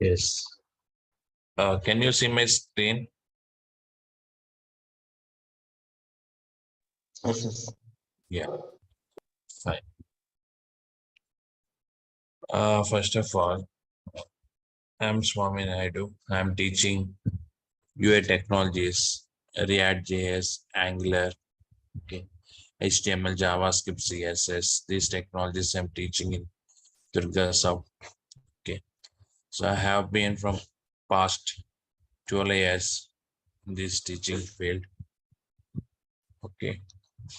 Yes. Can you see my screen? Yes. Yeah, fine. First of all, I'm Swamy Naidu. I'm teaching UI technologies, ReactJS, Angular, okay, HTML, JavaScript, CSS. These technologies I'm teaching in Durga South. Okay, so I have been from past 12 years in this teaching field. Okay,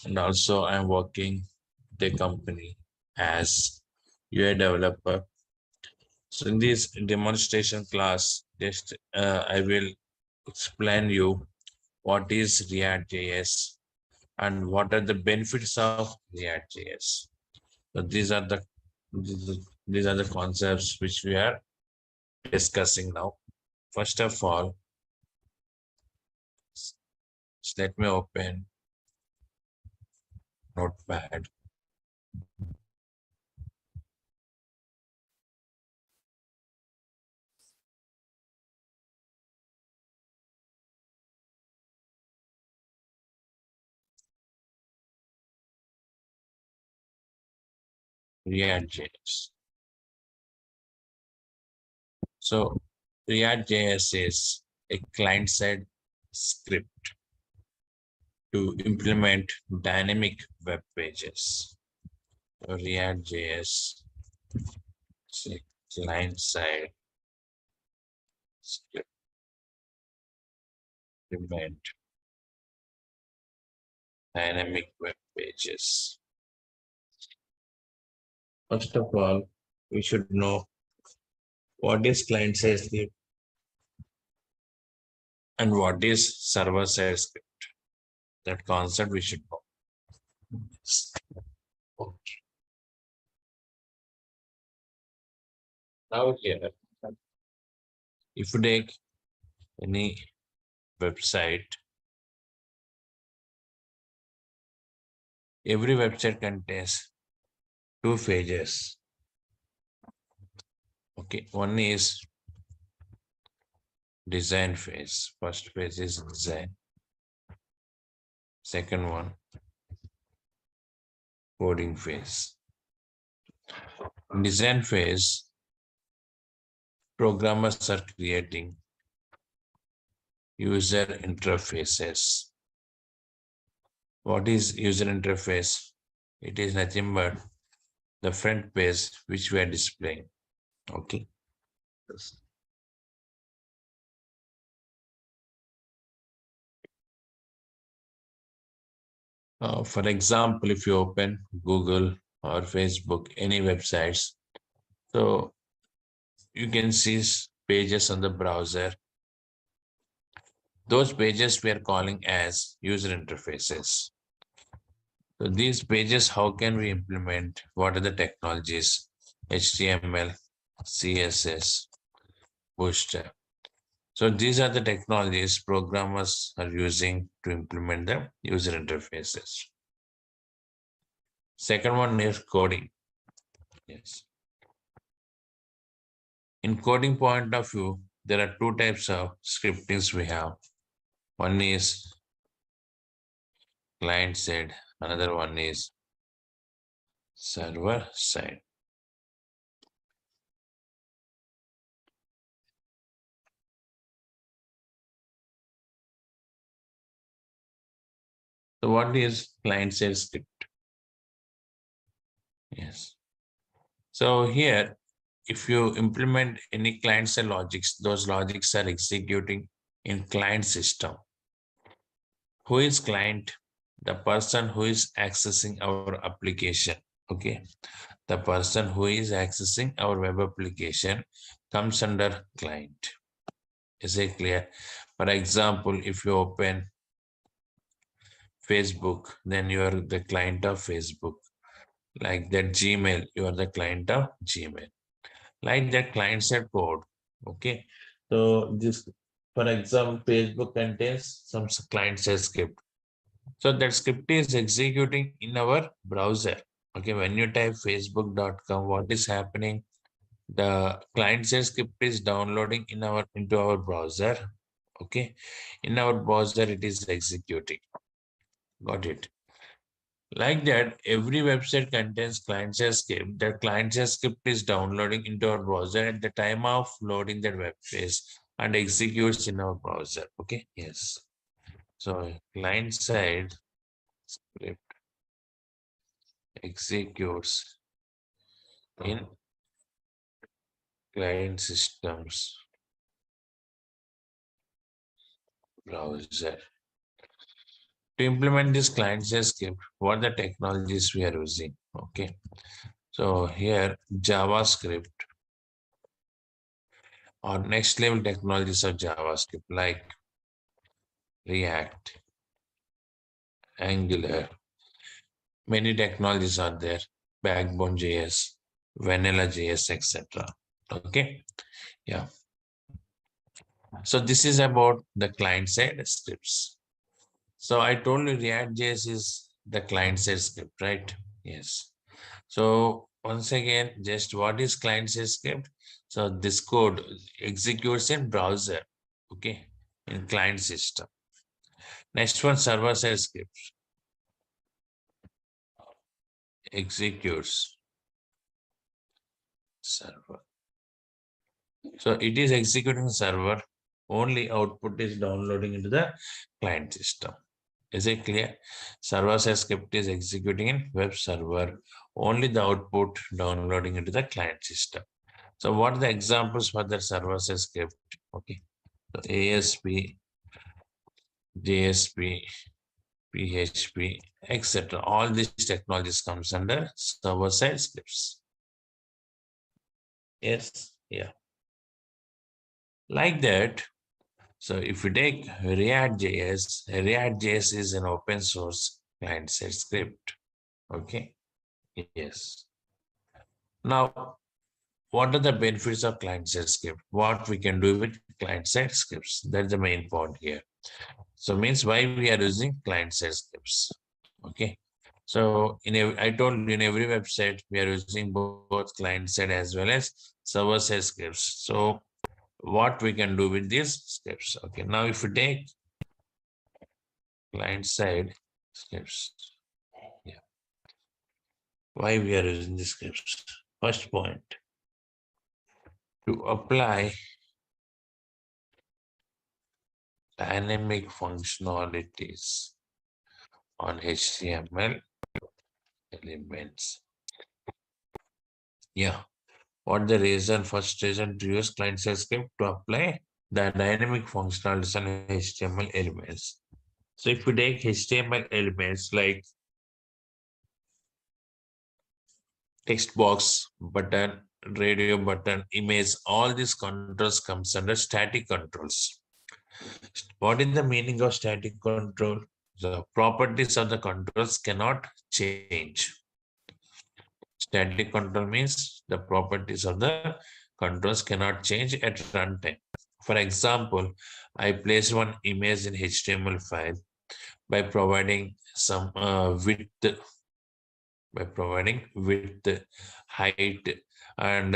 and also I'm working the company as UI developer. So in this demonstration class, just I will explain you what is React.js and what are the benefits of React.js. So these are the concepts which we are discussing now. First of all, let me open Notepad. React.js. So React.js is a client-side script to implement dynamic web pages. So React.js is a client-side script to implement dynamic web pages. First of all, we should know what is client-side script and what is server-side script. That concept we should know. Okay. Now here, if you take any website, every website contains two phases. Okay, one is design phase. First phase is design. Second one, coding phase. In design phase, programmers are creating user interfaces. What is user interface? It is nothing but the front page which we are displaying. Okay. For example, if you open Google or Facebook, any websites, so you can see pages on the browser. Those pages we are calling as user interfaces. So these pages, how can we implement? What are the technologies? HTML, CSS, Bootstrap. So these are the technologies programmers are using to implement the user interfaces. Second one is coding. Yes. In coding point of view, there are two types of scriptings we have. One is client side, another one is server side. So what is client side script? Yes. So here, if you implement any client side logics, those logics are executing in client system. Who is client? The person who is accessing our application. Okay. The person who is accessing our web application comes under client. Is it clear? For example, if you open Facebook, then you are the client of Facebook. Like that Gmail, you are the client of Gmail. Like that client side code. Okay. So this, for example, Facebook contains some client side script. So that script is executing in our browser. Okay. When you type facebook.com, what is happening? The client-side script is downloading into our browser. Okay, in our browser it is executing. Got it? Like that, every website contains client-side script. That client-side script is downloading into our browser at the time of loading that web page and executes in our browser. Okay, yes. So client-side script executes in client systems browser. To implement this client-side script, what the technologies we are using? Okay, so here JavaScript or next level technologies of JavaScript like React, Angular, many technologies are there, Backbone JS, Vanilla JS, etc. Okay, yeah. So this is about the client-side scripts. So I told you ReactJS is the client-side script, right? Yes. So once again, just what is client-side script? So this code executes in browser, okay, in client system. Next one, server-side script executes server. So it is executing server, only output is downloading into the client system. Is it clear? Server-side script is executing in web server, only the output downloading into the client system. So what are the examples for the server-side script? Okay, so ASP, JSP, PHP, etc. All these technologies comes under server-side scripts. Yes, yeah. Like that. So if you take ReactJS is an open source client-side script. Okay. Yes. Now, what are the benefits of client-side script? What we can do with client-side scripts? That's the main point here. So means why we are using client-side scripts. Okay. So I told you in every website we are using both client-side as well as server-side scripts. So what we can do with these scripts? Okay. Now if you take client-side scripts, yeah, why we are using the scripts? First point, to apply dynamic functionalities on HTML elements. Yeah, what the reason? First reason to use client-side script to apply the dynamic functionalities on HTML elements. So if you take HTML elements like text box, button, radio button, image, all these controls comes under static controls. What is the meaning of static control? The properties of the controls cannot change. Static control means the properties of the controls cannot change at runtime. For example, I place one image in HTML file by providing some width, height, and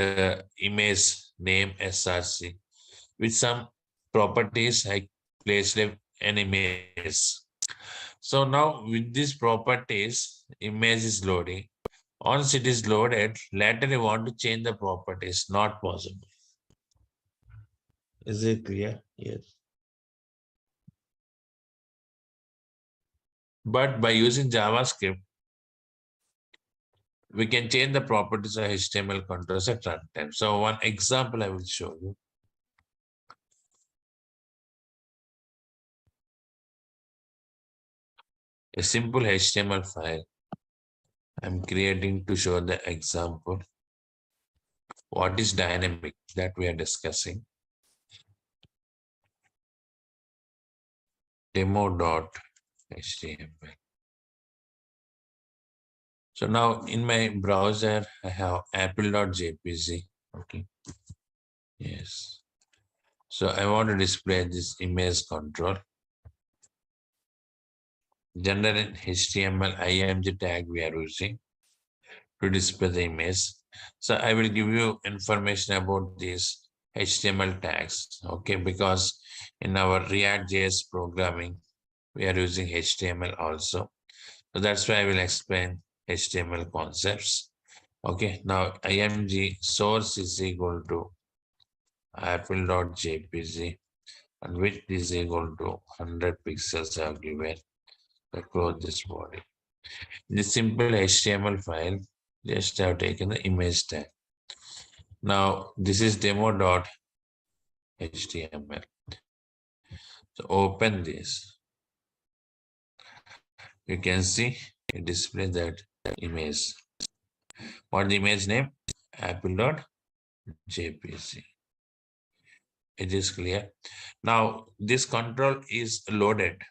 image name src. With some properties, I placed an image. So now with these properties, image is loading. Once it is loaded, later you want to change the properties, not possible. Is it clear? Yes. But by using JavaScript, we can change the properties of HTML controls at runtime. So one example I will show you. A simple HTML file I'm creating to show the example. What is dynamic that we are discussing? Demo.html. So now in my browser, I have apple.jpg. Okay. Yes. So I want to display this image control. General HTML img tag we are using to display the image. So I will give you information about these HTML tags, okay, because in our React.js programming, we are using HTML also. So that's why I will explain HTML concepts. Okay, now img source is equal to apple.jpg and width is equal to 100 pixels are given. I close this body. In this simple HTML file, just have taken the image tag. Now this is demo.html. So open this. You can see it displays that image. What the image name? Apple.jpg. It is clear. Now this control is loaded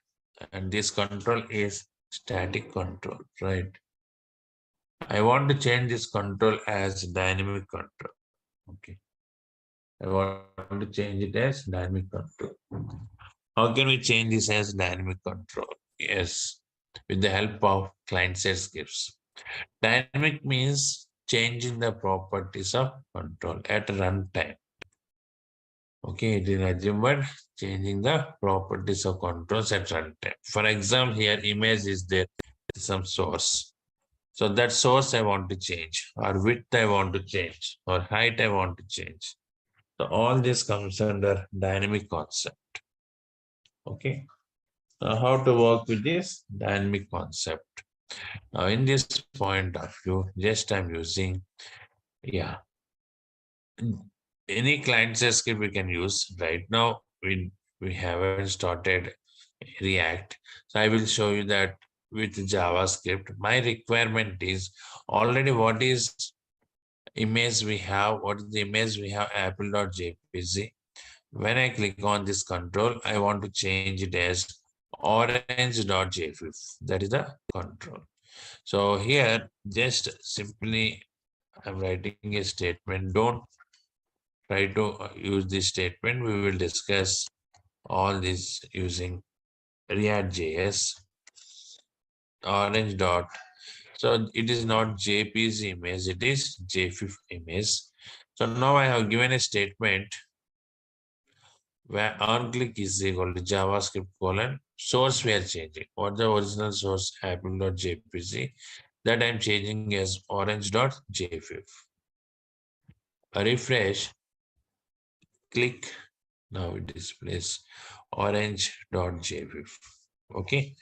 and this control is static control, right? I want to change this control as dynamic control. Okay. I want to change it as dynamic control. How can we change this as dynamic control? Yes, with the help of client-side scripts. Dynamic means changing the properties of control at runtime. Okay, it is nothing but changing the properties of controls at runtime. For example, here image is there, some source. So that source I want to change, or width I want to change, or height I want to change. So all this comes under dynamic concept. Okay. Now how to work with this dynamic concept? Now in this point of view, just I'm using, yeah, any client-side script we can use. Right now, we haven't started React. So I will show you that with JavaScript. My requirement is already what is image we have, what is the image we have, apple.jpg. When I click on this control, I want to change it as orange.jpg. That is the control. So here, just simply I'm writing a statement. Don't try to use this statement. We will discuss all this using React.js. Orange dot. So it is not JPG image, it is JFIF image. So now I have given a statement where onClick is equal to JavaScript colon source we are changing. What the original source apple.jpg that I'm changing as orange.jfif. A refresh, click, now it displays orange.jfif. Okay,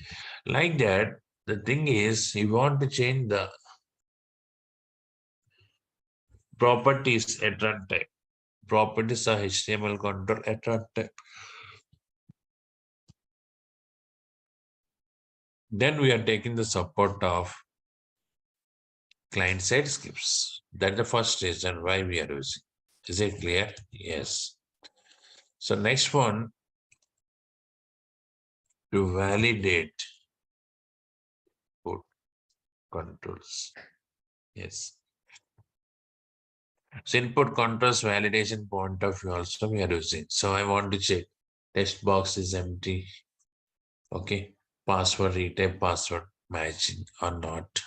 like that. The thing is, you want to change the properties at runtime. Properties are HTML control at runtime. Then we are taking the support of client-side scripts. That's the first reason why we are using. Is it clear? Yes. So next one, to validate input controls. Yes. So input controls validation point of view also we are using. So I want to check text box is empty. Okay. Password retype password matching or not.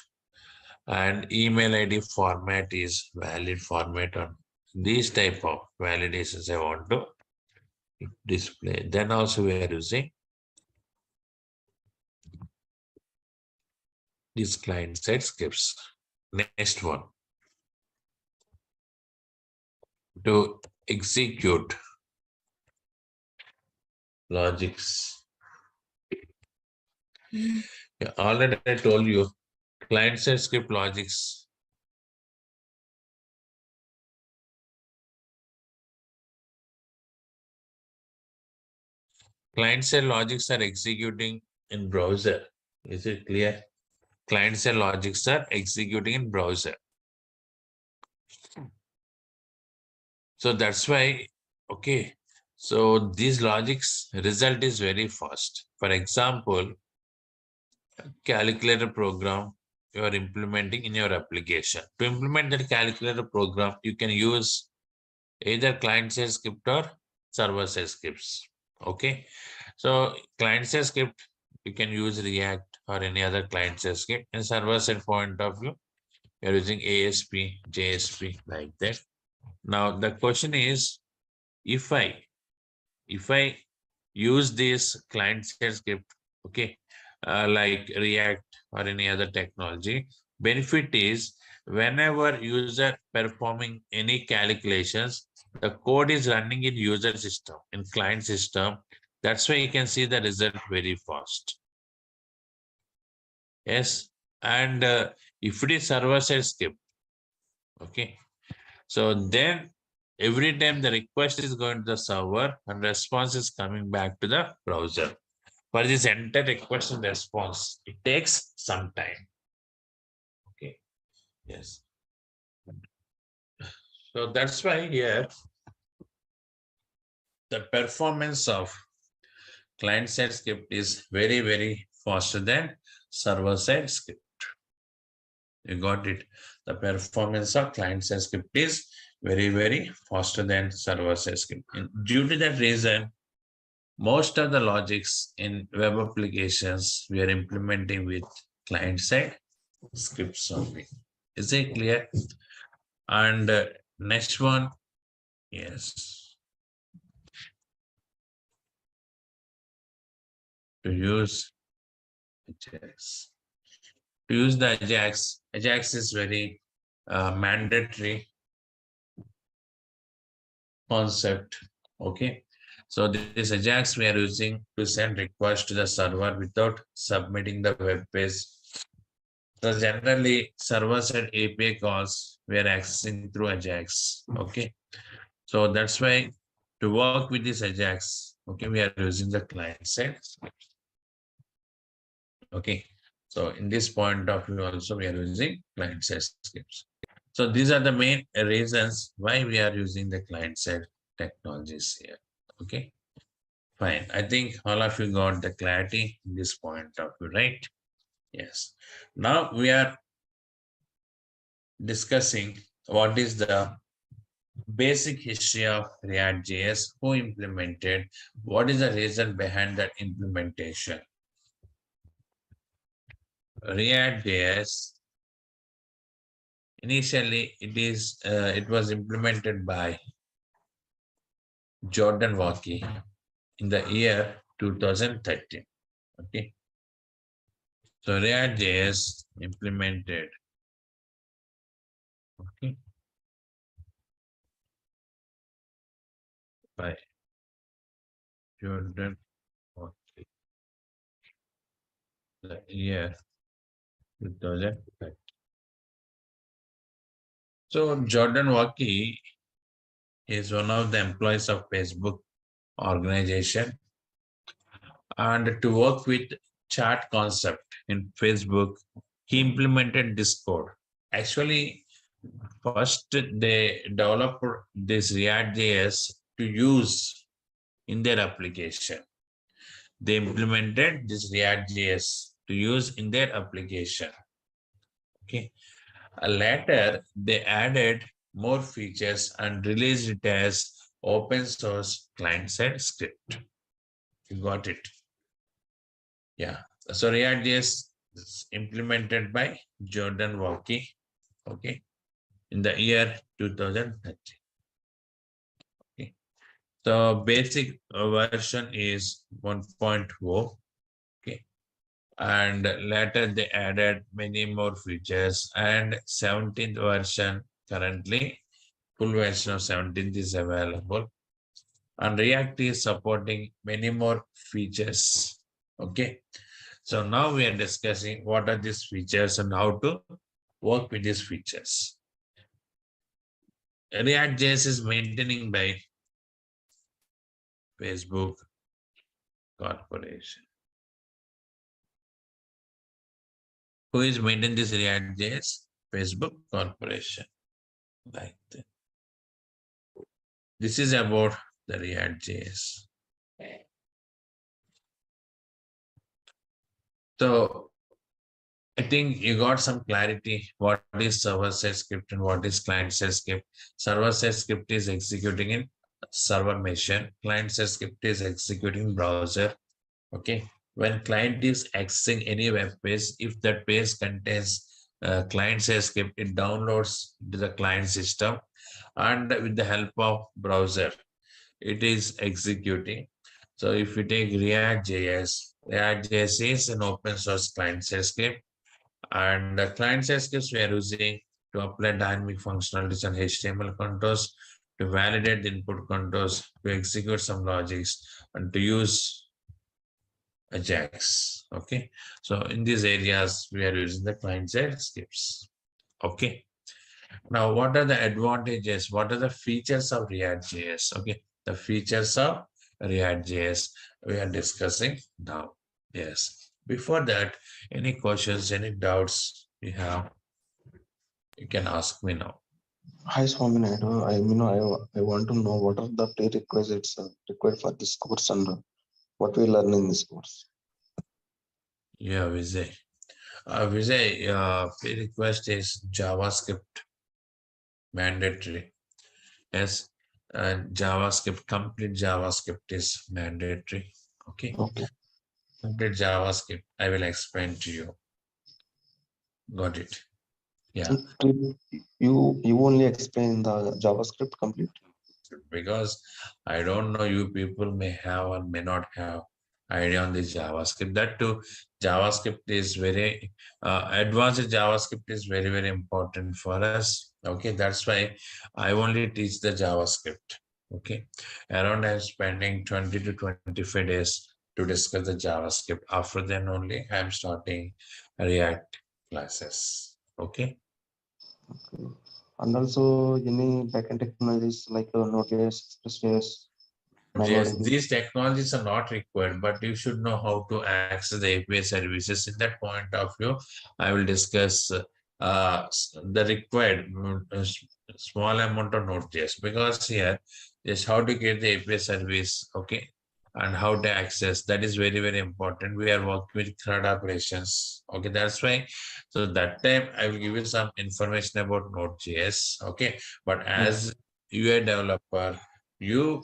And email ID format is valid format on these type of validations I want to display. Then also we are using these client-side scripts. Next one, to execute logics. Yeah, already I told you, client-side script logics. Client-side logics are executing in browser. Is it clear? Client-side logics are executing in browser. So that's why, okay. So these logics result is very fast. For example, calculator program you are implementing in your application. To implement that calculator program, you can use either client-side script or server-side scripts. Okay. So client-side script, you can use React or any other client-side script. In server-side point of view, We are using ASP, JSP like that. Now the question is, if I use this client-side script, okay, like React or any other technology, benefit is whenever user performing any calculations, the code is running in user system, in client system. That's why you can see the result very fast. Yes, and if it is server-side script, okay, so then every time the request is going to the server and response is coming back to the browser. For this entire request and response, it takes some time. Okay. Yes. So that's why here the performance of client-side script is very, very faster than server-side script. You got it. The performance of client-side script is very, very faster than server-side script. And due to that reason, most of the logics in web applications we are implementing with client-side scripts only. Is it clear? And next one, yes, to use Ajax. To use the Ajax is very mandatory concept. Okay, so this Ajax we are using to send request to the server without submitting the web page. So generally, server-side API calls we are accessing through Ajax. Okay, so that's why to work with this Ajax, okay, we are using the client side. Okay, so in this point of view also we are using client side scripts. So these are the main reasons why we are using the client side technologies here. Okay, fine. I think all of you got the clarity in this point of view, right? Yes. Now we are discussing what is the basic history of React.js, who implemented, what is the reason behind that implementation. React.js, initially it was implemented by Jordan Walkie in the year 2013. Okay, so React.js implemented, okay, by Jordan Walkie, the year 2013. So Jordan Walkie is one of the employees of Facebook organization, and to work with chat concept in Facebook, he implemented this code. Actually, first they developed this React.js to use in their application. They implemented this React.js to use in their application. Okay. Later, they added more features and released it as open source client-side script. You got it. Yeah. So React.js is implemented by Jordan Walkie, okay, in the year 2013. Okay. So basic version is 1.0. Okay. And later they added many more features, and 17th version currently, full version of 17th is available. And React is supporting many more features. Okay. So now we are discussing what are these features and how to work with these features. React.js is maintaining by Facebook Corporation. Who is maintaining this React.js? Facebook Corporation. Like that. This is about the React.js. So I think you got some clarity what is server-side script and what is client-side script. Server-side script is executing in server machine. Client-side script is executing browser. Okay. When client is accessing any web page, if that page contains client side script. It downloads to the client system, and with the help of browser, it is executing. So if we take React.js is an open source client side script, and the client side scripts we are using to apply dynamic functionalities and HTML controls, to validate the input controls, to execute some logics, and to use Ajax. Okay, so in these areas we are using the client side scripts. Okay, now what are the advantages? What are the features of React.js? Okay, the features of React.js we are discussing now. Yes, before that, any questions, any doubts you have, you can ask me now. Hi, Swamy Naidu. I want to know what are the prerequisites required for this course and what we learn in this course. Yeah, Vijay. Vijay, request is JavaScript mandatory. Yes, JavaScript, complete JavaScript is mandatory. Okay, Okay. complete JavaScript. I will explain to you. Got it. Yeah. You only explain the JavaScript complete. Because I don't know, you people may have or may not have idea on this JavaScript. That too, JavaScript is very advanced. JavaScript is very, very important for us. Okay, that's why I only teach the JavaScript. Okay, around I'm spending 20 to 25 days to discuss the JavaScript. After then only I'm starting React classes. Okay. Okay. And also any backend technologies like Node.js, ExpressJS, Yes, MongoDB. these technologies are not required, but you should know how to access the API services. In that point of view, I will discuss the required small amount of Node.js, because here is how to get the API service, okay, and how to access. That is very, very important. We are working with CRUD operations, okay. That's why. So that time I will give you some information about Node.js, okay. But as UI developer, you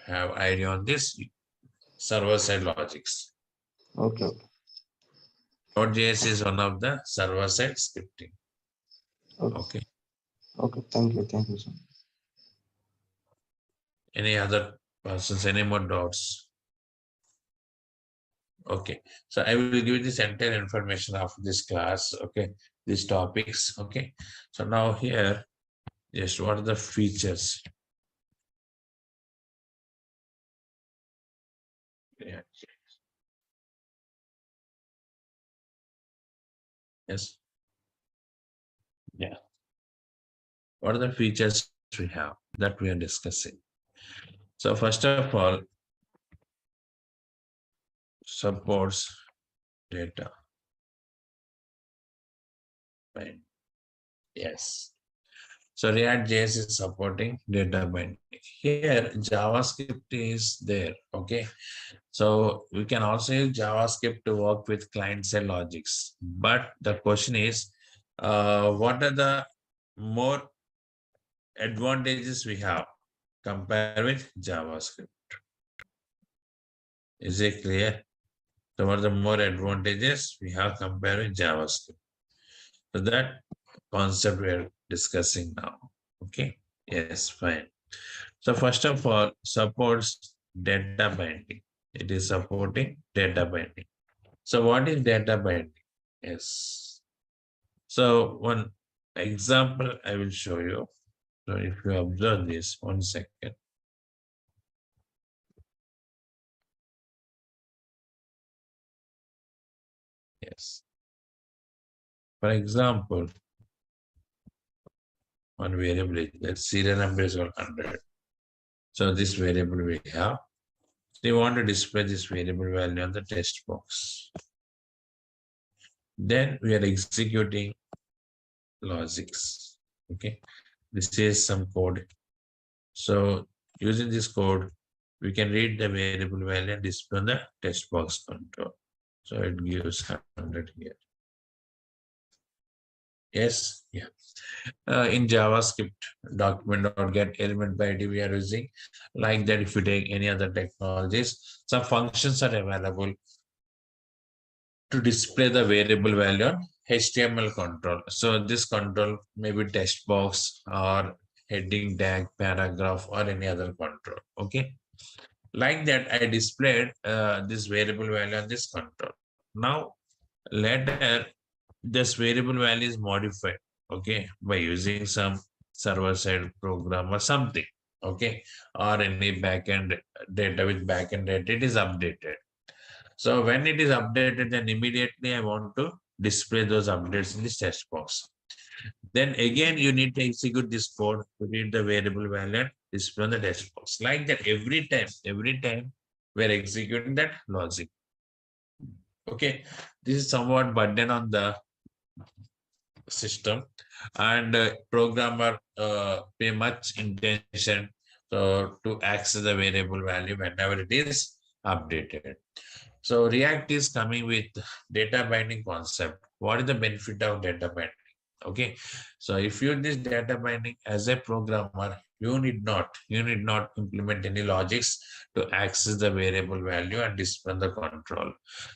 have idea on this server-side logics. Okay. Okay. Node.js is one of the server-side scripting. Okay. Okay. Okay. Thank you. Thank you, sir. Any other persons, any more doubts? Okay. So I will give you this entire information of this class. Okay. These topics. Okay. So now here, just what are the features? Yeah. Yes. Yeah. What are the features we have that we are discussing? So first of all, supports data. Right. Yes. So React.js is supporting data binding. Here, JavaScript is there. Okay. So we can also use JavaScript to work with client-side logics. But the question is, what are the more advantages we have compared with JavaScript? Is it clear? So what are the more advantages we have compared with JavaScript? So that concept we are discussing now. Okay. Yes, fine. So first of all, supports data binding. It is supporting data binding. So what is data binding? Yes. So one example I will show you. So if you observe this, 1 second. Yes. For example, one variable is that serial number is 100. So this variable we have. They want to display this variable value on the text box. Then we are executing logics. Okay, this is some code. So using this code, we can read the variable value and display on the text box control. So it gives 100 here. Yes, yeah. In JavaScript, document.get element by ID we are using. Like that, if you take any other technologies, some functions are available to display the variable value on HTML control. So this control may be text box or heading tag, paragraph, or any other control. Okay. Like that, I displayed this variable value on this control. Now, later, this variable value is modified, okay, by using some server-side program or something, okay, or any backend data with backend data, it is updated. So when it is updated, then immediately I want to display those updates in this text box. Then again, you need to execute this code to read the variable value and display on the text box. Like that, every time we're executing that logic. Okay, this is somewhat burden on the system, and programmer pay much intention to access the variable value whenever it is updated. So React is coming with data binding concept. What is the benefit of data binding? Okay, so if you use this data binding as a programmer, you need not implement any logics to access the variable value and display the control.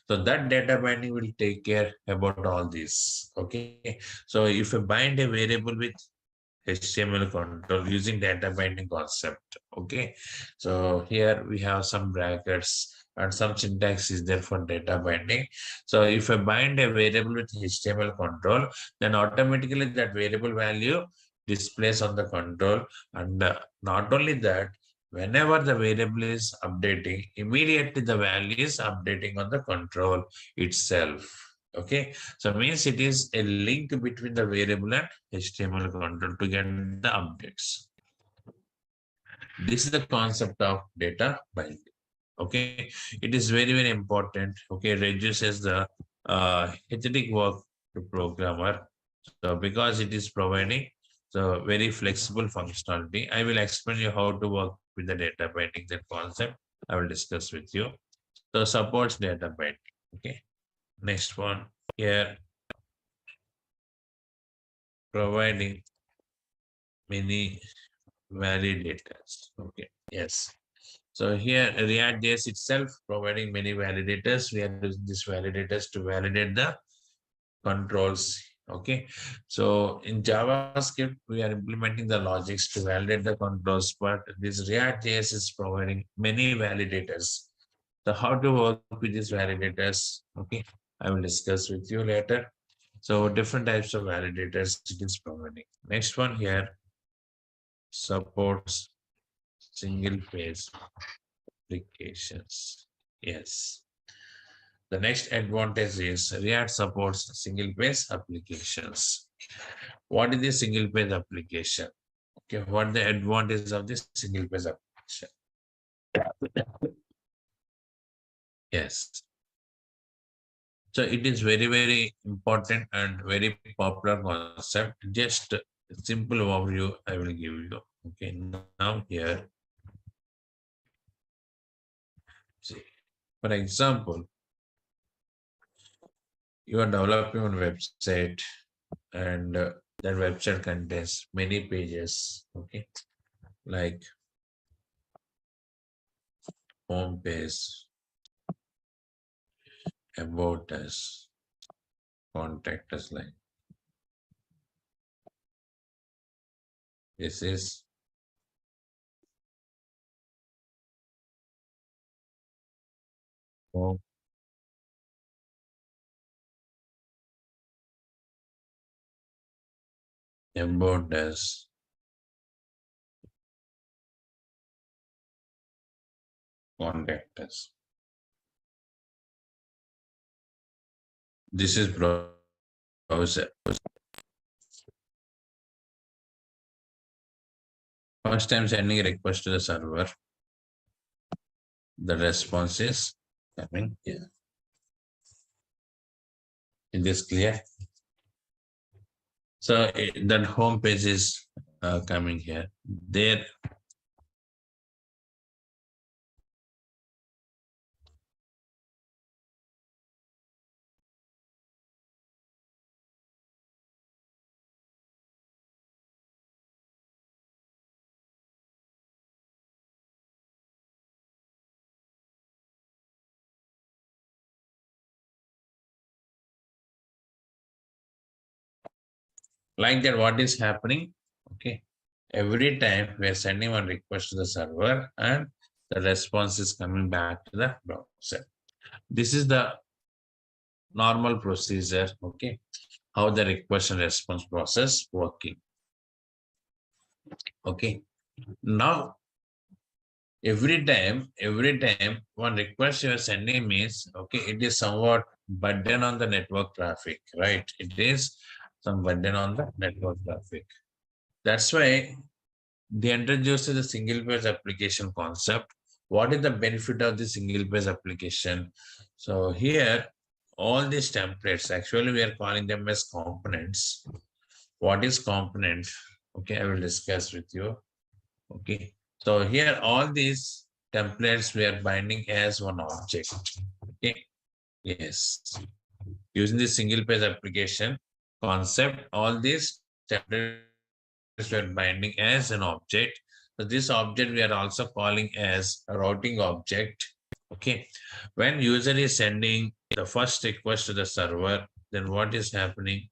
So that data binding will take care about all this. Okay, so if you bind a variable with HTML control using data binding concept. Okay, so here we have some brackets and some syntax is there for data binding. So if I bind a variable with HTML control, then automatically that variable value displays on the control. And not only that, whenever the variable is updating, immediately the value is updating on the control itself. Okay, so means it is a link between the variable and HTML control to get the updates. This is the concept of data binding. Okay, it is very important. Okay, reduces the hectic work to programmer. So because it is providing so very flexible functionality, I will explain you how to work with the data binding. That concept I will discuss with you. So supports data binding. Okay, next one here, providing many validators. Okay, yes. So here ReactJS itself providing many validators. We are using these validators to validate the controls. Okay, so in JavaScript, we are implementing the logics to validate the controls, but this ReactJS is providing many validators. So how to work with these validators? Okay, I will discuss with you later. So different types of validators it is providing. Next one here, supports single page applications. Yes. The next advantage is React supports single page applications. What is the single page application? Okay, what the advantage of this single page application? Yes. So it is very important and very popular concept. Just a simple overview I will give you. Okay, now here, see, for example, you are developing a website and that website contains many pages, okay, like home page, about us, contact us line. This is home, about us, contact us. This is browser. First time sending a request to the server, the response is coming here. Is this clear? So that home page is coming here. There, Like that, what is happening? Okay. Every time we are sending one request to the server and the response is coming back to the browser. This is the normal procedure. Okay. How the request and response process working. Okay. Now, every time one request you are sending means, okay, it is somewhat burden on the network traffic, right? It is some burden on the network traffic. That's why they introduced the single page application concept. What is the benefit of the single page application? So here, all these templates, actually we are calling them as components. What is component? Okay, I will discuss with you. Okay, so here all these templates we are binding as one object. Okay, yes. Using the single page application concept, all these templates we are binding as an object. So this object we are also calling as a routing object. Okay, when user is sending the first request to the server, then what is happening?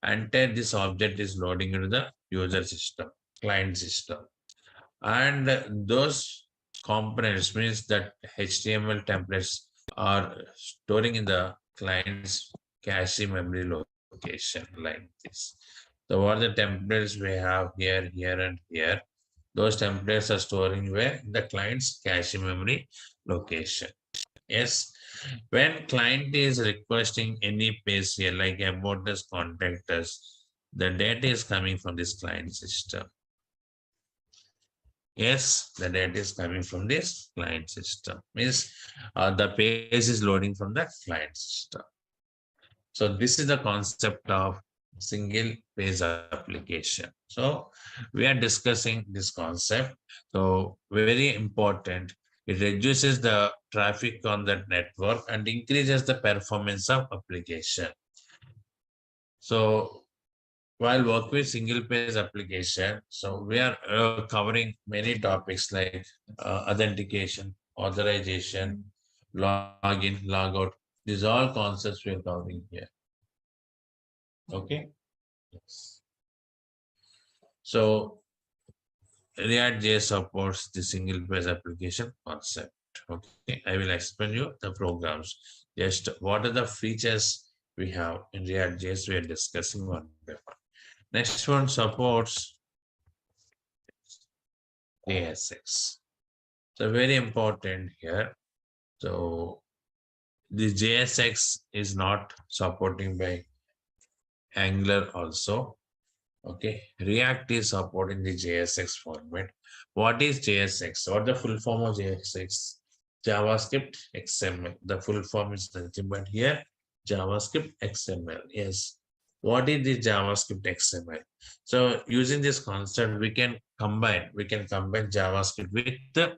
Until this object is loading into the user system, client system. And those components means that HTML templates are storing in the client's cache memory location like this. So what the templates we have here, here, and here, those templates are storing where the client's cache memory location. Yes, when client is requesting any page here, like about us, contact us, the data is coming from this client system. Yes, the data is coming from this client system. Means the page is loading from the client system. So this is the concept of single page application. So we are discussing this concept. So very important. It reduces the traffic on that network and increases the performance of application. So while work with single page application, so we are covering many topics like authentication, authorization, login, logout. These all concepts we are covering here. Okay. Yes. So ReactJS supports the single page application concept. Okay, I will explain you the programs. Just what are the features we have in ReactJS? We are discussing one by one. Next one supports JSX. So very important here. So the JSX is not supporting by Angular also. Okay, React is supporting the JSX format. What is JSX? What the full form of JSX? JavaScript XML. The full form is nothing but here JavaScript XML. Yes. What is the JavaScript XML? So using this concept, we can combine JavaScript with the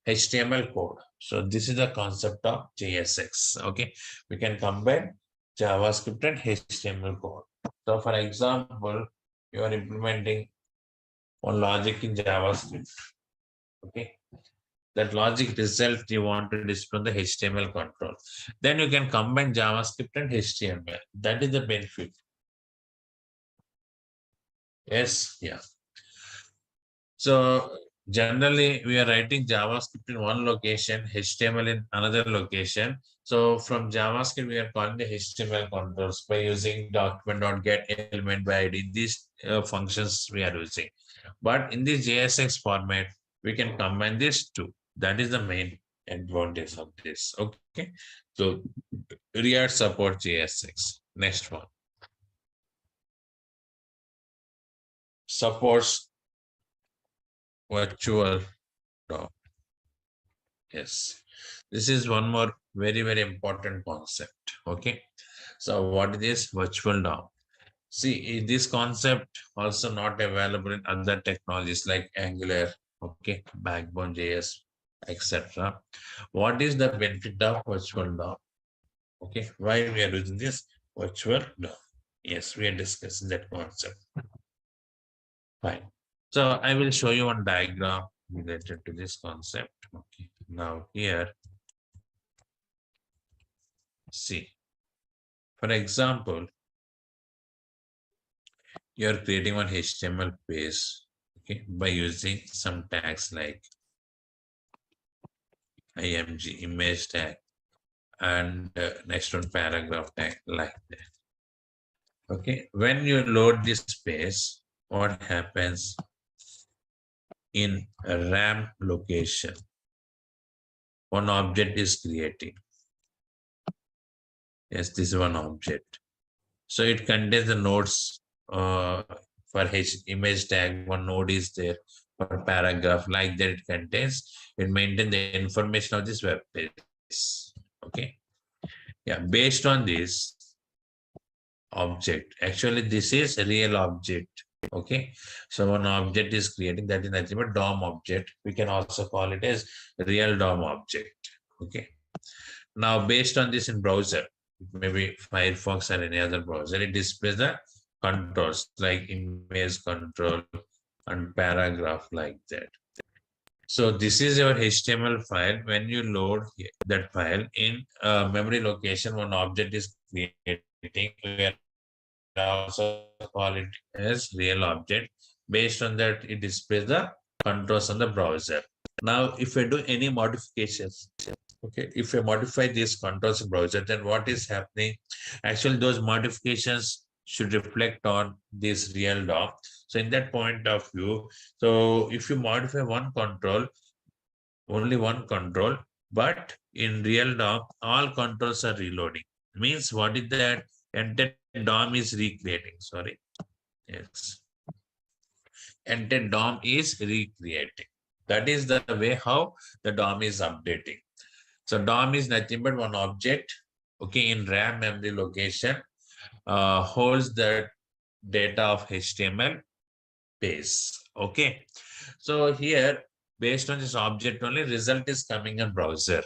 HTML code. So this is the concept of JSX. Okay, we can combine JavaScript and HTML code. So for example, you are implementing one logic in JavaScript. Okay, that logic result you want to display on the HTML control. Then you can combine JavaScript and HTML. That is the benefit. Yes, yeah. So generally we are writing JavaScript in one location, HTML in another location. So from JavaScript, we are calling the HTML controls by using document.get element by ID. These functions we are using. But in this JSX format, we can combine these two. That is the main advantage of this. Okay. So React support JSX. Next one. Supports virtual DOM. Yes. This is one more very, very important concept. Okay. So what is virtual DOM? See, this concept also not available in other technologies like Angular, okay, Backbone JS, etc. What is the benefit of virtual DOM? Okay, why we are using this virtual DOM? Yes, we are discussing that concept. Fine. So I will show you one diagram related to this concept. Okay, now here, see, for example, you're creating one HTML page, okay, by using some tags like img image tag and next one paragraph tag like that. Okay, when you load this page, what happens in a RAM location? One object is creating. Yes, this is one object. So it contains the nodes for image tag. One node is there for paragraph like that. It contains. It maintains the information of this web page. Okay. Yeah. Based on this object, actually this is a real object. Okay. So one object is creating, that is nothing but DOM object. We can also call it as real DOM object. Okay. Now based on this in browser, maybe Firefox or any other browser, it displays the controls like image control and paragraph like that. So this is your HTML file. When you load that file in memory location, one object is creating. We also call it as real object. Based on that, it displays the controls on the browser. Now, if I do any modifications, okay, if I modify these controls in browser, then what is happening? Actually, those modifications should reflect on this real DOM. So in that point of view, so if you modify one control, only one control, but in real DOM, all controls are reloading. Means what is that? Entire DOM is recreating. Sorry. Yes. Entire DOM is recreating. That is the way how the DOM is updating. So DOM is nothing but one object, okay, in RAM memory location, holds the data of HTML page. Okay. So here, based on this object only, result is coming in browser.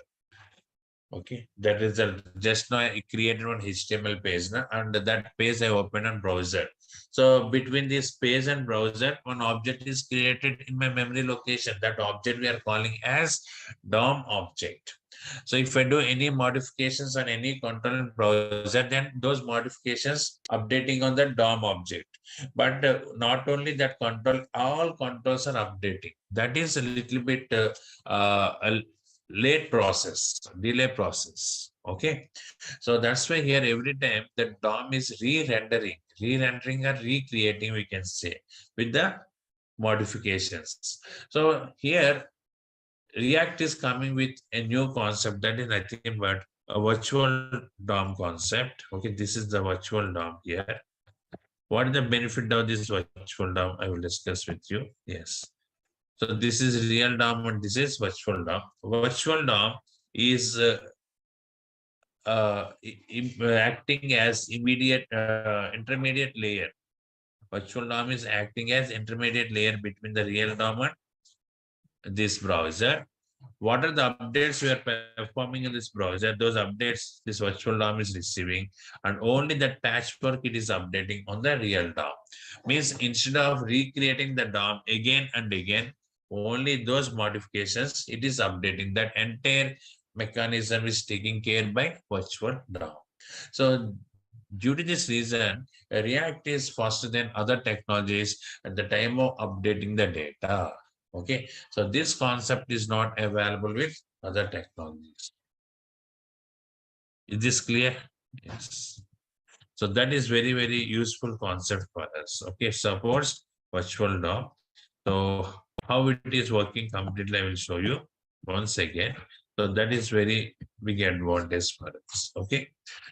Okay, that is just now I created one HTML page now, and that page I opened on browser. So between this page and browser, one object is created in my memory location. That object we are calling as DOM object. So if I do any modifications on any control in browser, then those modifications updating on the DOM object. But not only that control, all controls are updating. That is a little bit a late process, delay process. Okay. So that's why here every time the DOM is re-rendering or recreating, we can say, with the modifications. So here React is coming with a new concept that is nothing but a virtual DOM concept. Okay, this is the virtual DOM here. What is the benefit of this virtual DOM? I will discuss with you. Yes. So this is real DOM and this is virtual DOM. Virtual DOM is acting as intermediate layer. Virtual DOM is acting as intermediate layer between the real DOM and this browser. What are the updates we are performing in this browser? Those updates this virtual DOM is receiving, and only that patchwork it is updating on the real DOM. Means instead of recreating the DOM again and again, only those modifications it is updating. That entire mechanism is taken care by virtual DOM. So due to this reason, React is faster than other technologies at the time of updating the data. Okay, so this concept is not available with other technologies. Is this clear? Yes. So that is very, very useful concept for us. Okay, suppose virtual DOM. So how it is working completely, I will show you once again. So that is very big advantage for us. Okay,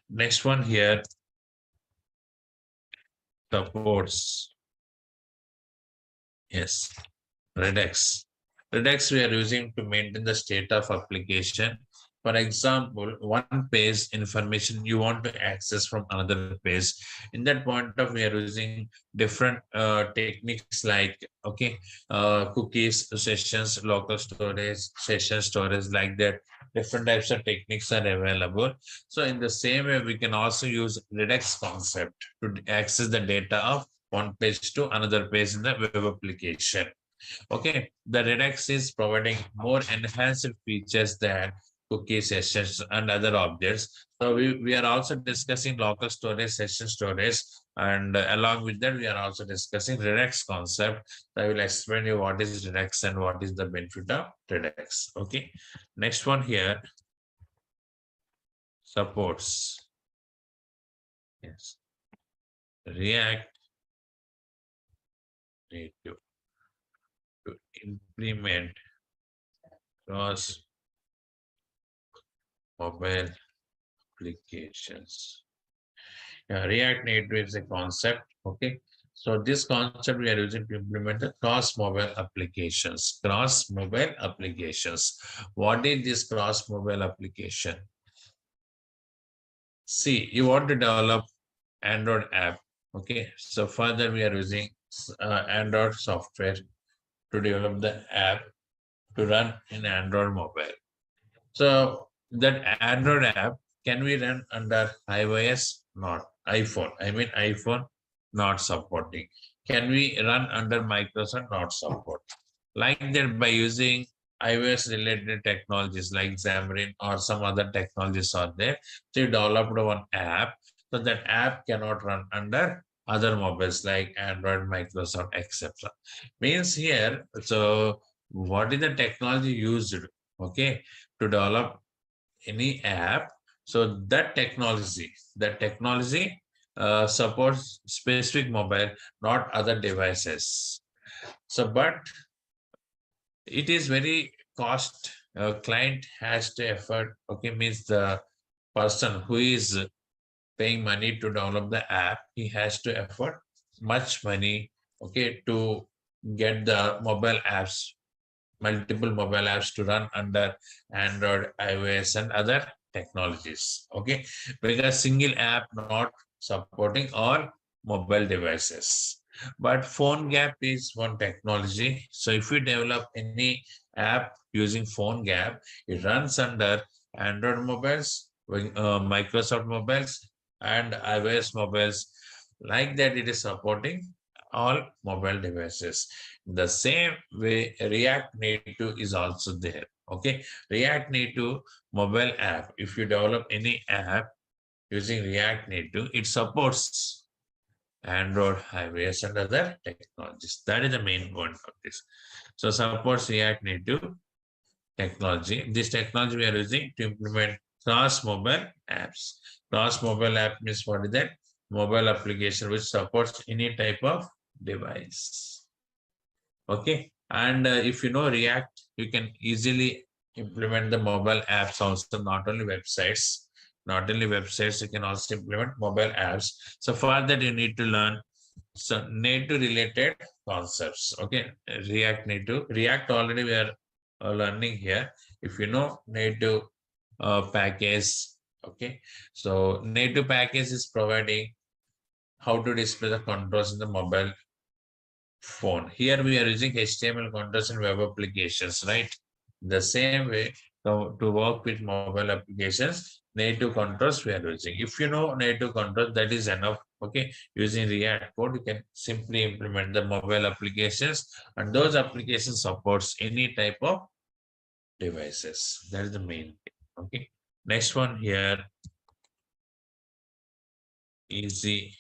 next one here, supports. Yes, Redux. Redux we are using to maintain the state of application. For example, one page information you want to access from another page. In that point of we are using different techniques like cookies, sessions, local storage, session storage, like that. Different types of techniques are available. So in the same way, we can also use Redux concept to access the data of one page to another page in the web application. Okay, the Redux is providing more enhanced features than cookie sessions and other objects. So we are also discussing local storage, session storage, and along with that, we are also discussing Redux concept. I will explain you what is Redux and what is the benefit of Redux. Okay. Next one here, supports. Yes. React Native to implement cross mobile applications. React Native is a concept. Okay. So this concept we are using to implement the cross mobile applications. Cross mobile applications. What is this cross mobile application? See, you want to develop Android app. Okay. So further we are using Android software to develop the app to run in Android mobile. So that Android app can we run under iOS? Not iPhone. I mean iPhone not supporting. Can we run under Microsoft? Not support. Like that by using iOS related technologies like Xamarin or some other technologies are there. So you developed one app. So that app cannot run under other mobiles like Android, Microsoft, etc. Means here, so what is the technology used? Okay, to develop any app. So that technology supports specific mobile, not other devices. So, but it is very cost. Client has to effort. Okay, means the person who is paying money to download the app, he has to effort much money. Okay, to get the mobile apps, multiple mobile apps to run under Android, iOS, and other technologies. Okay, because single app not supporting all mobile devices. But phone gap is one technology. So if you develop any app using phone gap, it runs under Android mobiles, Microsoft mobiles, and iOS mobiles. Like that, it is supporting all mobile devices. The same way React Native is also there. Okay, React Native mobile app. If you develop any app using React Native, it supports Android, iOS, and other technologies. That is the main point of this. So supports React Native technology. This technology we are using to implement cross mobile apps. Cross mobile app means what is that? Mobile application which supports any type of device. Okay, and if you know React, you can easily implement the mobile apps also, not only websites. Not only websites, you can also implement mobile apps. So for that, you need to learn some native related concepts. Okay, React native. React already we are learning here. If you know native package, okay. So native package is providing how to display the controls in the mobile phone. Here we are using HTML controls in web applications, right? The same way to work with mobile applications, native controls we are using. If you know native controls, that is enough. Okay, using React code, you can simply implement the mobile applications, and those applications supports any type of devices. That is the main thing. Okay, next one here, easy.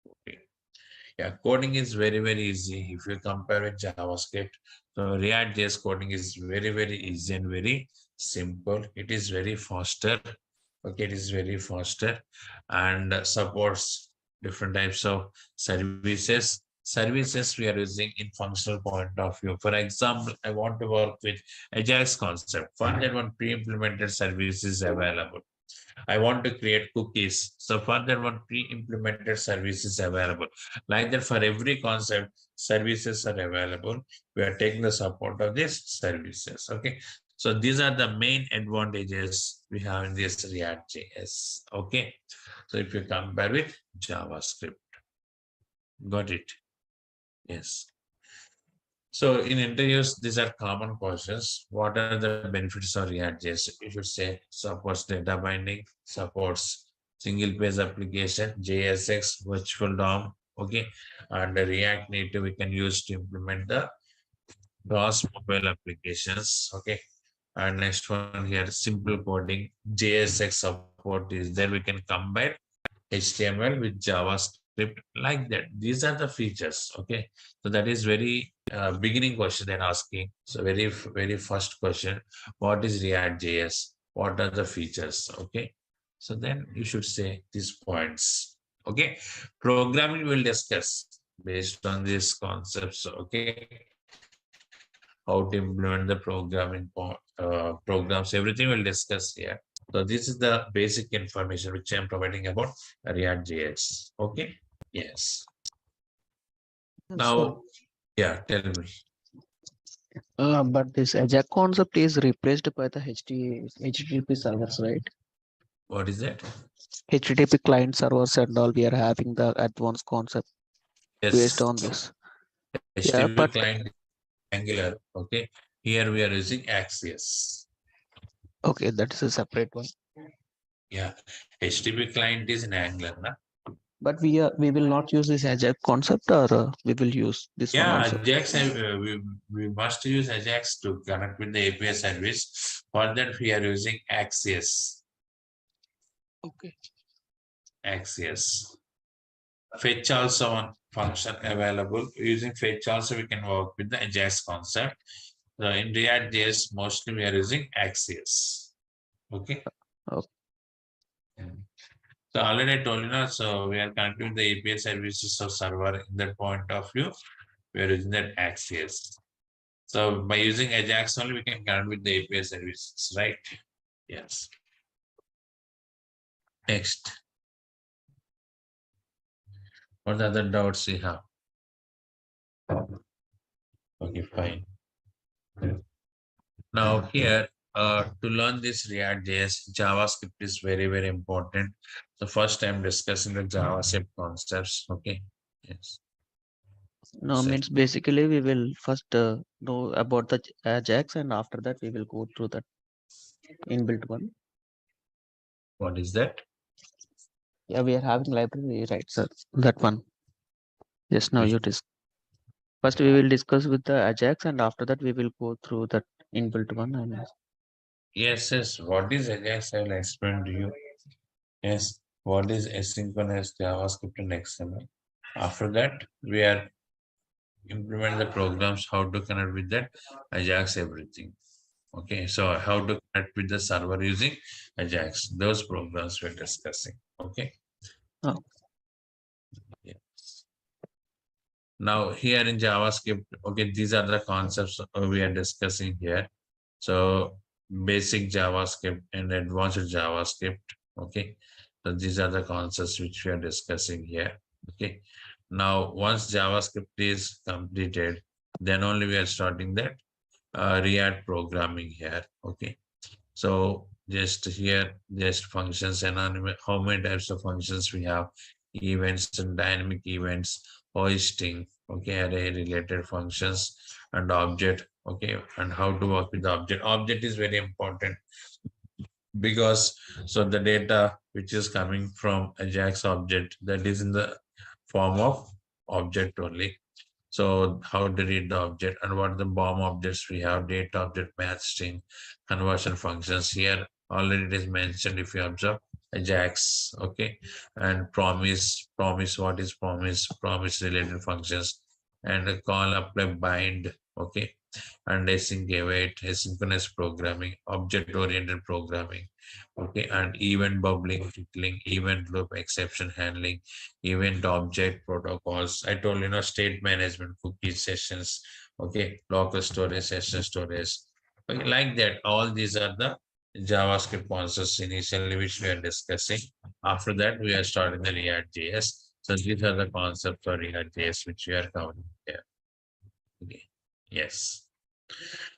Okay. Yeah, coding is very, very easy if you compare with JavaScript. So React.js coding is very, very easy and very simple. It is very faster. Okay, it is very faster and supports different types of services. Services we are using in functional point of view. For example, I want to work with Ajax concept. For that one, pre-implemented service is available. I want to create cookies. So for that one, pre-implemented service is available. Like that, for every concept, services are available. We are taking the support of these services. Okay. So these are the main advantages we have in this React.js. Okay. So if you compare with JavaScript, got it? Yes. So in interviews, these are common questions. What are the benefits of React.js? You should say supports data binding, supports single page application, JSX, virtual DOM, okay, and the React Native we can use to implement the cross mobile applications, okay. And next one here, simple coding, JSX support is there. We can combine HTML with JavaScript like that. These are the features. Okay. So that is very beginning question they're asking. So very first question, what is React.js? What are the features? Okay. So then you should say these points. Okay. Programming will discuss based on these concepts. Okay. How to implement the programs, everything we'll discuss here. So this is the basic information which I'm providing about React.js. Okay. Yes. So, Now, yeah, tell me. but this Ajax concept is replaced by the HTTP servers, right? What is that? HTTP client servers and all, we are having the advanced concept based Yes. on this. Yeah, HTTP but client Angular. Okay. Here we are using Axios. okay, that is a separate one. Yeah. HTTP client is in Angular. Na? But we will not use this Ajax concept, or we will use this one Yeah, also. Ajax, we must use Ajax to connect with the API service. For that, we are using Axios. Okay. Axios. Fetch also one function available. Using fetch also we can work with the Ajax concept. So in React.js, mostly we are using Axios. Okay. Okay. So already I told you now, so we are connecting the API services of server in that point of view. We are using that Axios. So by using Ajax only, we can connect with the API services, right? Yes. Next. What other doubts you have? Okay, fine. Now here, to learn this React.js, JavaScript is very important. So first I'm discussing the JavaScript concepts. Okay. Yes. No, So means basically we will first know about the Ajax, and after that we will go through that inbuilt one. what is that? Yeah, we are having library, right, sir? That one. Just now Which, you discuss. First we will discuss with the Ajax, and after that we will go through that inbuilt one. And yes. What is Ajax? I will explain to you. Yes. What is asynchronous JavaScript and XML? After that, we are implement the programs, how to connect with that Ajax, everything. Okay, so how to connect with the server using Ajax, those programs we're discussing. Okay. oh, Yes. Now here in JavaScript, okay, these are the concepts we are discussing here. So basic JavaScript and advanced JavaScript. Okay, so these are the concepts which we are discussing here. Okay, now once JavaScript is completed, then only we are starting that React programming here. Okay, so just here, just functions and how many types of functions we have, events and dynamic events, hoisting, okay, array related functions and object, okay, and how to work with the object. Object is very important because so the data which is coming from Ajax object, that is in the form of object only. So how to read the object and what the BOM objects we have, data object, match string, conversion functions. Here already it is mentioned if you observe Ajax, okay, and promise, what is promise related functions, and a call, apply, bind, okay, and async await, asynchronous programming, object oriented programming, okay, and event bubbling, tickling, event loop, exception handling, event object protocols. I told state management, cookie sessions, okay, local storage, session storage, okay, like that. All these are the JavaScript concepts initially which we are discussing. After that, we are starting the React.js. So these are the concepts for React.js which we are covering here. Okay. Yes.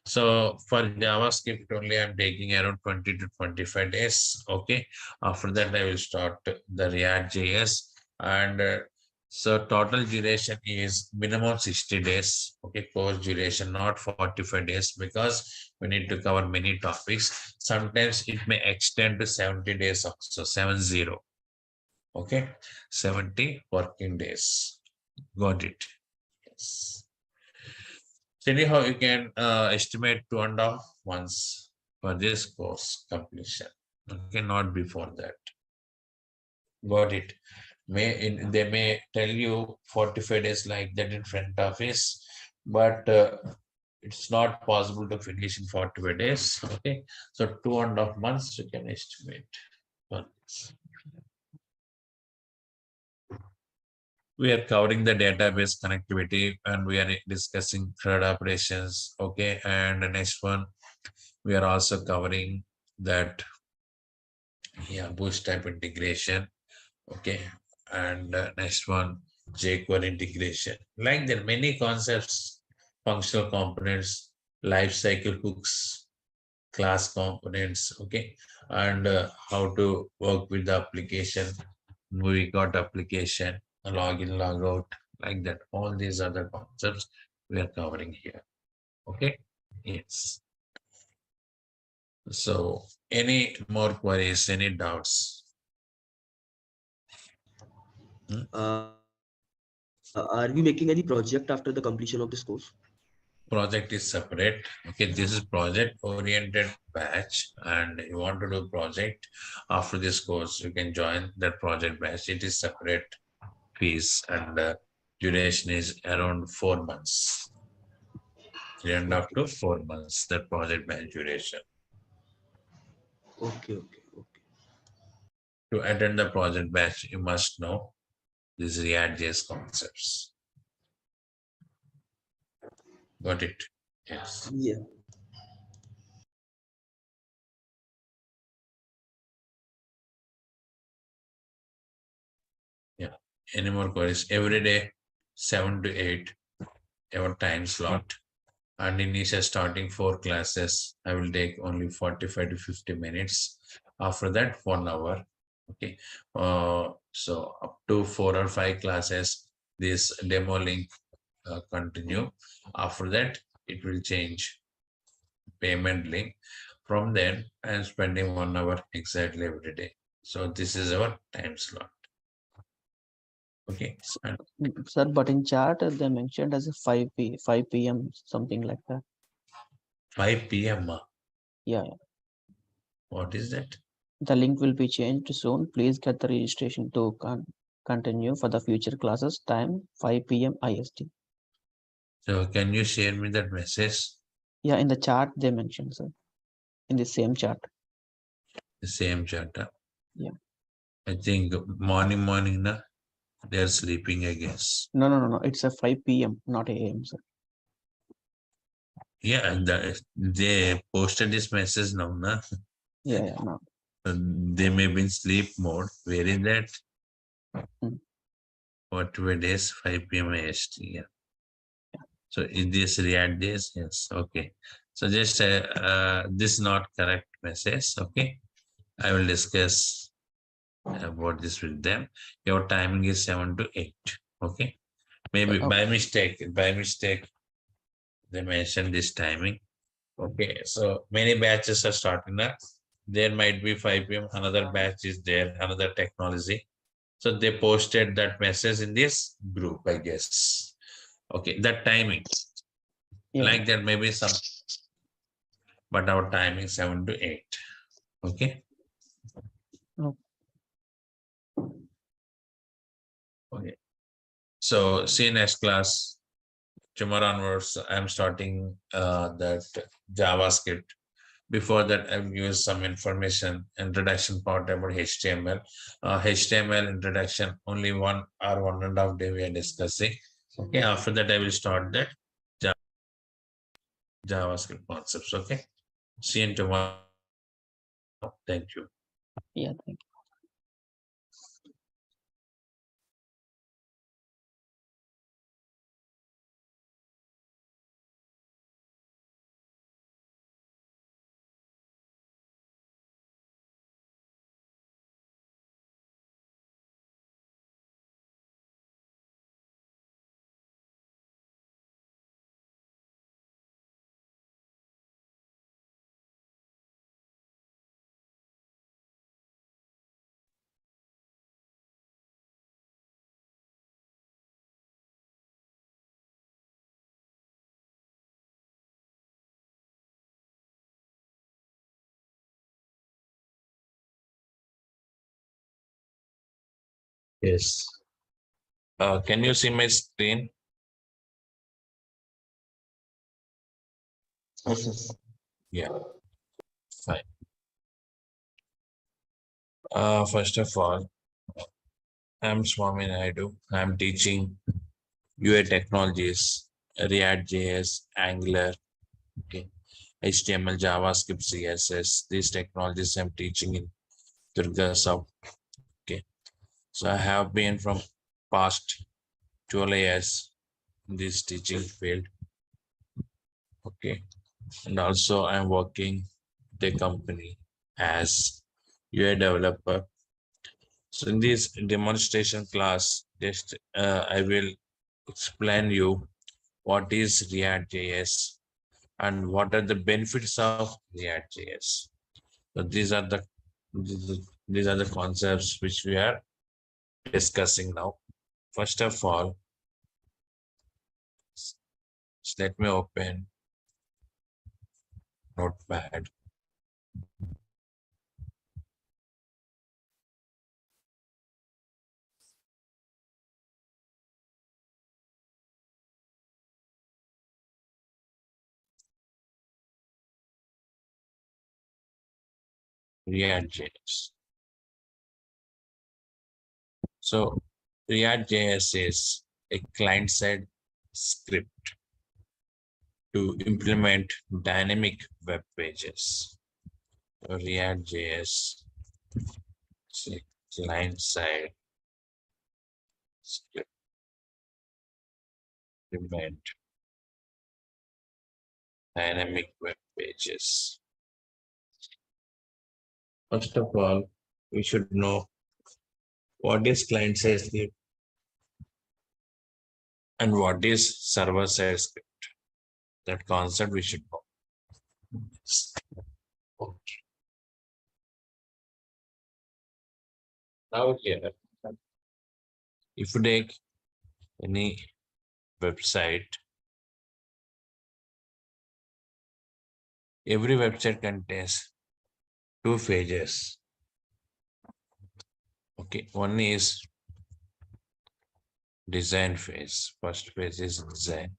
So for JavaScript only, I'm taking around 20 to 25 days. Okay. After that, I will start the React.js. And so total duration is minimum 60 days. Okay. Course duration, not 45 days, because we need to cover many topics. Sometimes it may extend to 70 days also, 70. Okay. 70 working days. Got it. Yes. So anyhow, you can estimate 2.5 months. for this course completion. Okay, not before that. Got it. They may tell you 45 days like that in front office, but it's not possible to finish in 45 days. Okay, so 2.5 months you can estimate for this. We are covering the database connectivity and we are discussing CRUD operations. Okay, and the next one, we are also covering that, yeah, bootstrap integration. Okay, and next one, jQuery integration. Like there are many concepts, functional components, lifecycle hooks, class components. Okay, and how to work with the application. We got application, login, logout, like that. All these other concepts we are covering here. Okay, yes. So, any more queries? Any doubts? Are we making any project after the completion of this course? Project is separate. Okay, this is project oriented batch and you want to do project after this course, you can join that project batch. It is separate fees and duration is around 4 months, 3.5 to 4 months, that project batch duration. Okay. To attend the project batch, you must know these ReactJS concepts. Got it? Yes. Yeah. Yeah. Any more queries? Every day, 7 to 8, our time slot. And initial starting 4 classes, I will take only 45 to 50 minutes. After that, 1 hour. Okay. So up to 4 or 5 classes, this demo link continue. After that, it will change payment link. From then, I am spending 1 hour exactly every day. So this is our time slot. Okay. And Sir, but in chat they mentioned as a 5 p.m. something like that. 5 p.m. Yeah, What is that? the link will be changed soon. Please get the registration to continue for the future classes. Time 5 p.m. IST. So can you share me that message? Yeah, in the chat they mentioned, sir. In the same chat. The same chat. Yeah. I think morning, na, they're sleeping, I guess. No. It's a 5 p.m., not a.m., sir. Yeah, they posted this message now, na? Yeah, no. They may be in sleep mode. Where is that? Hmm. For 2 days, 5 p.m. IST. Yeah. So is this React days? Yes. Okay. So just this is not correct message. Okay. I will discuss about this with them. Your timing is 7 to 8. Okay. Maybe by mistake, they mentioned this timing. Okay, so many batches are starting now. There might be 5 p.m. Another batch is there, another technology. So they posted that message in this group, I guess. Okay, that timing, Yeah. like that, maybe some, but our timing 7 to 8. Okay. No. Okay. So see you next class. Tomorrow onwards, I'm starting that JavaScript. Before that, I've used some information, introduction part about HTML. HTML introduction, only 1 or 1.5 day we are discussing. Okay, after that, I will start that JavaScript concepts. Okay, see you tomorrow. Thank you. Yeah, thank you. Yes. Can you see my screen? Yes, yes. Yeah, fine. First of all, I'm Swamy Naidu. I'm teaching UI technologies, ReactJS, Angular, okay, HTML, JavaScript, CSS. These technologies I'm teaching in Durga South. Okay, so I have been from past 12 years in this teaching field. Okay, and also I'm working the company as UI developer. So in this demonstration class, just I will explain you what is ReactJS and what are the benefits of ReactJS. So these are the concepts which we are discussing now. First of all, let me open Notepad. ReactJS. So ReactJS is a client-side script to implement dynamic web pages. So ReactJS is a client-side script to implement dynamic web pages. First of all, we should know what is client-side script and what is server-side script. That concept we should know. Okay. Now here, if you take any website, every website contains two phases. Okay, one is design phase. First phase is design.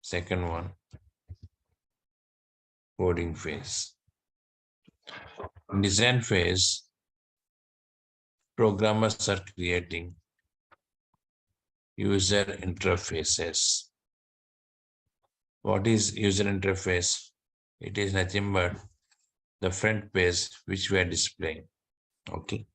Second one, coding phase. In design phase, programmers are creating user interfaces. What is user interface? It is nothing but the front page which we are displaying. Okay.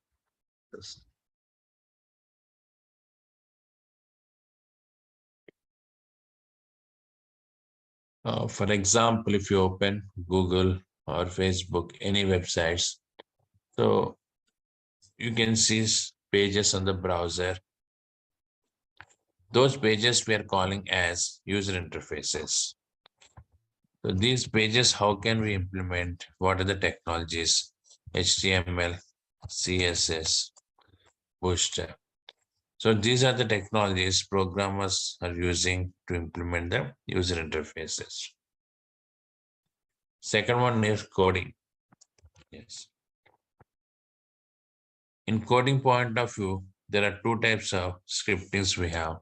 For example, if you open Google or Facebook, any websites, so you can see pages on the browser. Those pages we are calling as user interfaces. So these pages, how can we implement? What are the technologies? HTML, CSS, Bootstrap. So these are the technologies programmers are using to implement the user interfaces. Second one is coding. Yes. In coding point of view, there are two types of scriptings we have.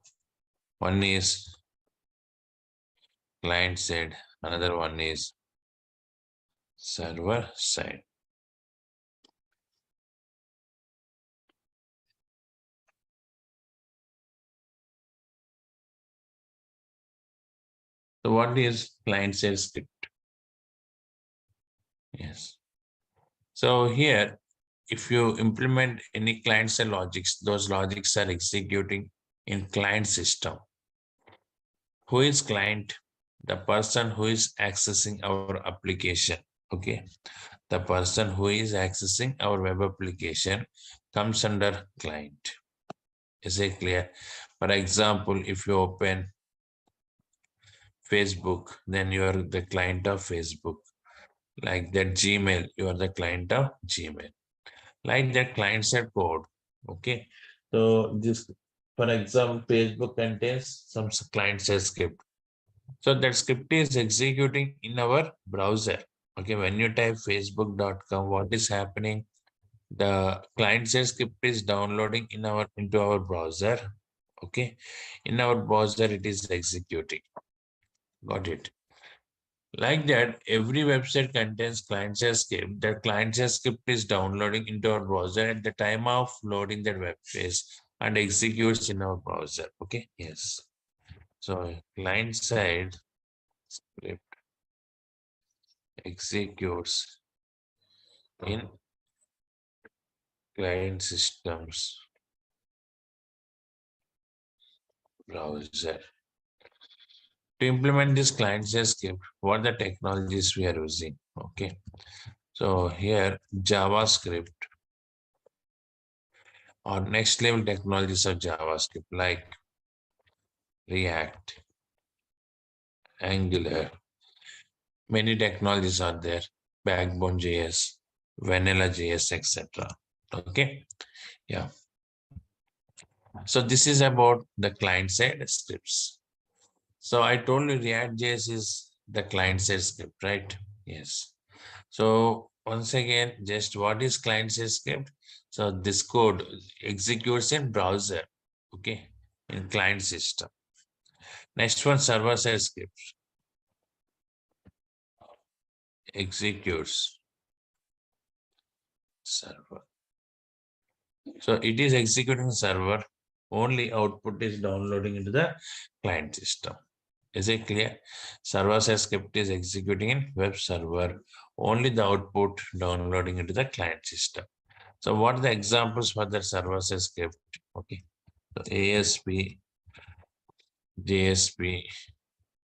One is client side, another one is server side. So what is client side script? Yes. So here, if you implement any client side logics, those logics are executing in client system. Who is client? The person who is accessing our application. Okay. The person who is accessing our web application comes under client. Is it clear? For example, if you open Facebook, then you are the client of Facebook. Like that Gmail, you are the client of Gmail. Like that client side code. Okay. So this, for example, Facebook contains some client side script. So that script is executing in our browser. Okay. When you type facebook.com, what is happening? the client-side script is downloading into our browser. Okay, in our browser it is executing. Got it? Like that, every website contains client-side script. That client-side script is downloading into our browser at the time of loading that web page and executes in our browser. Okay, yes. So client-side script executes in client systems browser. To implement this client-side script, what the technologies we are using? Okay, so here JavaScript or next level technologies of JavaScript like React, Angular. Many technologies are there, Backbone JS, Vanilla JS, etc. Okay, yeah. So this is about the client-side scripts. So I told you React.js is the client-side script, right? Yes. So once again, just what is client-side script? So this code executes in browser, okay, in client system. Next one, server-side script executes server. So it is executing server, only output is downloading into the client system. Is it clear? Server-side script is executing in web server, only the output downloading into the client system. So what are the examples for the server-side script? Okay, so ASP, JSP,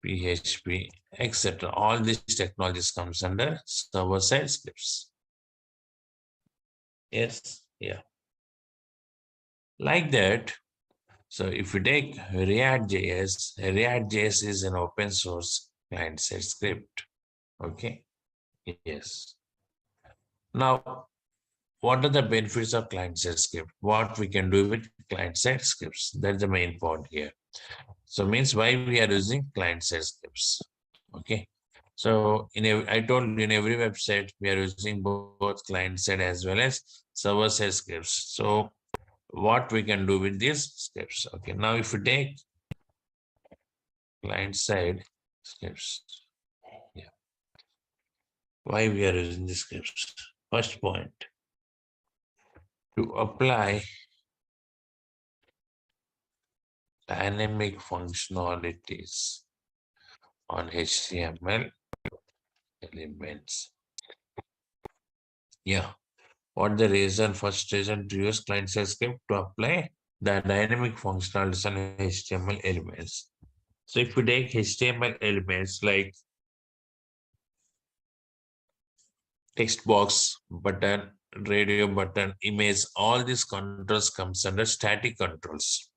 PHP, etc. All these technologies comes under server-side scripts. Yes, yeah. Like that. So if you take React.js is an open source client-side script. Okay. Yes. Now, what are the benefits of client-side script? What we can do with client-side scripts? That's the main point here. So means why we are using client-side scripts. Okay. So I told you in every website we are using both client-side as well as server-side scripts. So what we can do with these scripts? Okay. Now if you take client-side scripts, yeah. Why we are using the scripts? First point, to apply dynamic functionalities on HTML elements. Yeah, what the reason? First reason to use client-side script to apply the dynamic functionalities on HTML elements. So if we take HTML elements like text box, button, radio button, image, all these controls comes under static controls.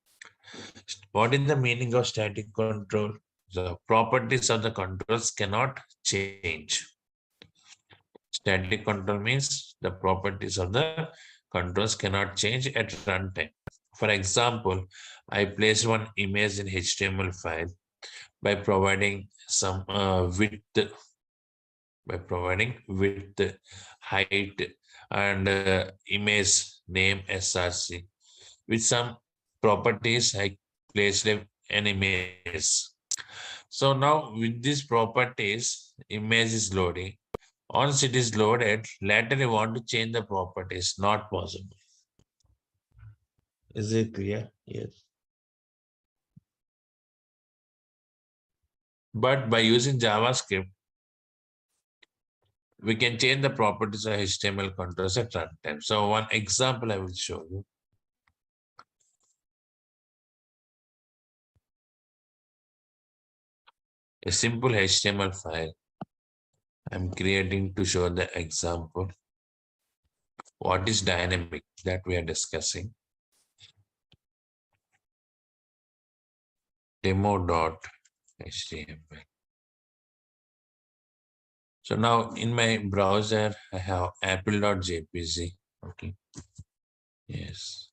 What is the meaning of static control? The properties of the controls cannot change. Static control means the properties of the controls cannot change at runtime. For example, I place one image in HTML file by providing some width, height, and image name src. With some properties, I placed an image. So now with these properties, image is loading. Once it is loaded, later you want to change the properties, not possible. Is it clear? Yes. But by using JavaScript, we can change the properties of HTML controls at runtime. So one example I will show you. A simple HTML file I'm creating to show the example. What is dynamic that we are discussing? Demo.html. So now in my browser, I have apple.jpg. Okay. Yes.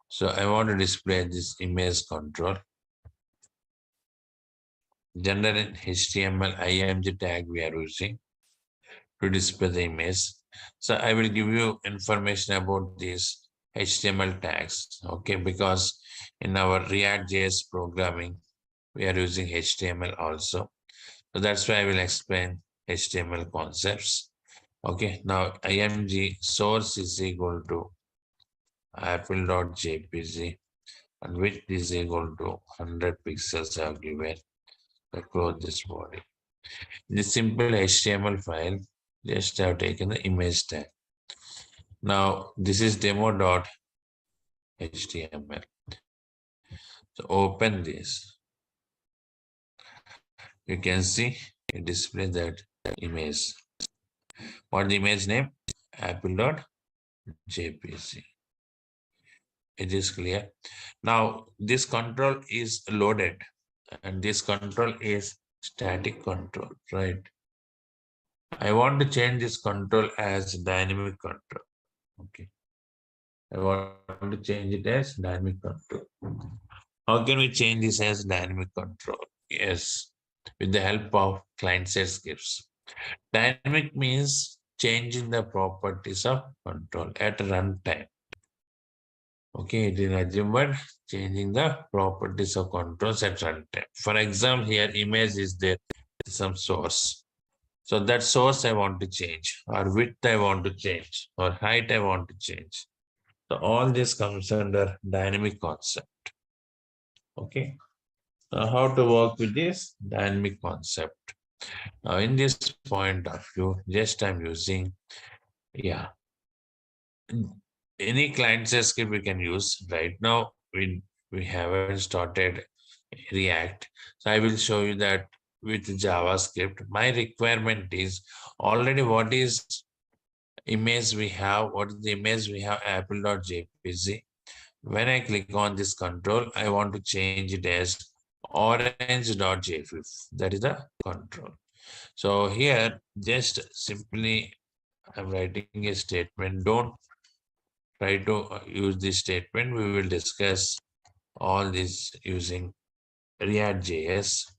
So I want to display this image control. General HTML img tag we are using to display the image. So I will give you information about these HTML tags, okay, because in our ReactJS programming, we are using HTML also. So that's why I will explain HTML concepts. Okay, now img source is equal to apple.jpg and width is equal to 100 pixels are given. So close this body. In this simple HTML file, just have taken the image tag. Now this is demo.html. So open this. You can see it displays that image. What the image name? Apple.jpg. It is clear. Now this control is loaded and this control is static control, right? I want to change this control as dynamic control. Okay. I want to change it as dynamic control. How can we change this as dynamic control? Yes, with the help of client-side scripts. Dynamic means changing the properties of control at runtime. Okay, it is nothing but changing the properties of controls at runtime. For example, here image is there, some source. So that source I want to change, or width I want to change, or height I want to change. So all this comes under dynamic concept. Okay. Now how to work with this dynamic concept? Now in this point of view, just I'm using, yeah, any client-side script we can use. Right now, we haven't started React. So I will show you that with JavaScript. My requirement is already what is image we have, what is the image we have, apple.jpg. When I click on this control, I want to change it as orange.jpg. That is the control. So here, just simply I'm writing a statement. Don't try to use this statement. We will discuss all this using ReactJS.